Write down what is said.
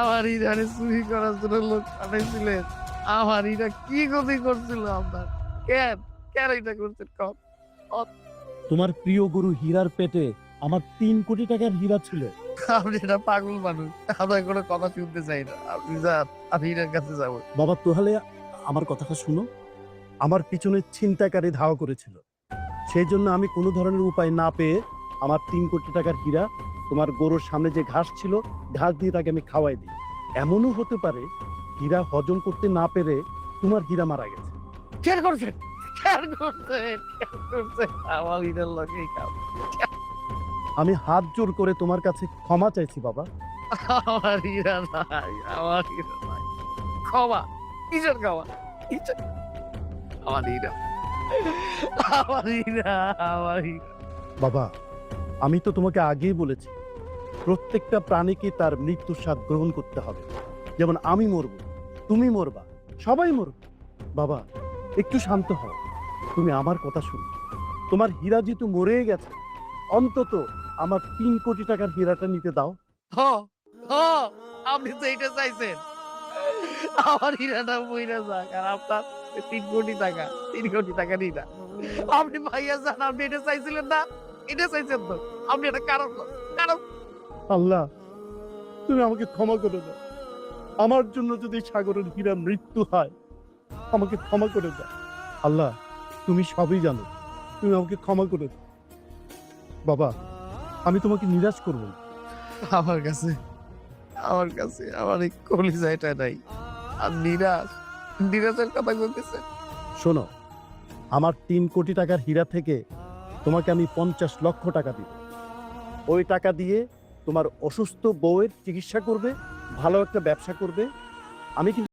আমার হীরারে চুরি করার জন্য লোক পাঠাইছিলেন। আমার হীরা কি ক্ষতি করছিল আপনার? কেন কেন এটা করছেন কম? তোমার প্রিয় গরু হীরার পেটে আমার 3 কোটি টাকার হীরা ছিল। আপনি এটা পাগল মানুষ, আপনার কোনো কথা শুনতে চাই না। আপনি যান, আমি হীরার কাছে যাবো। বাবা তাহলে আমার কথাটা শুনো। আমার পিছনে ছিনতাইকারী ধাওয়া করেছিল, সেই জন্য আমি কোনো ধরনের উপায় না পেয়ে আমার 3 কোটি টাকার হীরা তোমার গরুর সামনে যে ঘাস ছিল, ঘাস দিয়ে তাকে আমি খাওয়াই দিই। এমনও হতে পারে হীরা হজম করতে না পেরে তোমার হীরা মারা গেছে। কেন করছেন? কেন করছেন? কেন করছেন? আমার হীরার লগেই কাম। আমি হাত জোর করে তোমার কাছে ক্ষমা চাইছি বাবা। আমার হীরা নাই, আমার হীরা নাই। ক্ষমা? কিসের ক্ষমা? কিসের? আমার হীরা, আমার হীরা, আমার হীরা। বাবা, আমি তো তোমাকে আগেই বলেছি প্রত্যেকটা প্রাণীকে তার মৃত্যুর স্বাদ গ্রহণ করতে হবে। যেমন আমি মরব, তুমি মরবা, সবাই মরব। বাবা একটু শান্ত হও, তুমি আমার কথা শুনো। তোমার হীরা যেহেতু মরে গেছে, অন্তত আমার 3 কোটি টাকার হীরাটা নিতে দাও। হ, হ, আপনি তো এইটা চাইছেন। আমার হীরাটা মইরা যাক আর আপনার 3 কোটি টাকা, 3 কোটি টাকা নিই না। আপনি ভাইয়া যান, আপনি এটা চাইছিলেন না? এটা চাইছেন তো। আপনি এটা কারণ না, কারণ। আল্লাহ তুমি আমাকে ক্ষমা করে দাও। আমার জন্য যদি সাগরের হীরা মৃত্যু হয়, আমাকে ক্ষমা করে দাও। আল্লাহ তুমি সবই জানো, তুমি আমাকে ক্ষমা করে দাও। বাবা আমি তোমাকে নিরাশ করব না। আমার কাছে, আমার কাছে আমার এই কলিজাটা নাই। আর নিরাশ, নিরাশের কথা বলতেছেন? শোনো, আমার 3 কোটি টাকার হীরা থেকে তোমাকে আমি 50 লক্ষ টাকা দিব। ওই টাকা দিয়ে তোমার অসুস্থ বউয়ের চিকিৎসা করবে, ভালো একটা ব্যবসা করবে। আমি কিন্তু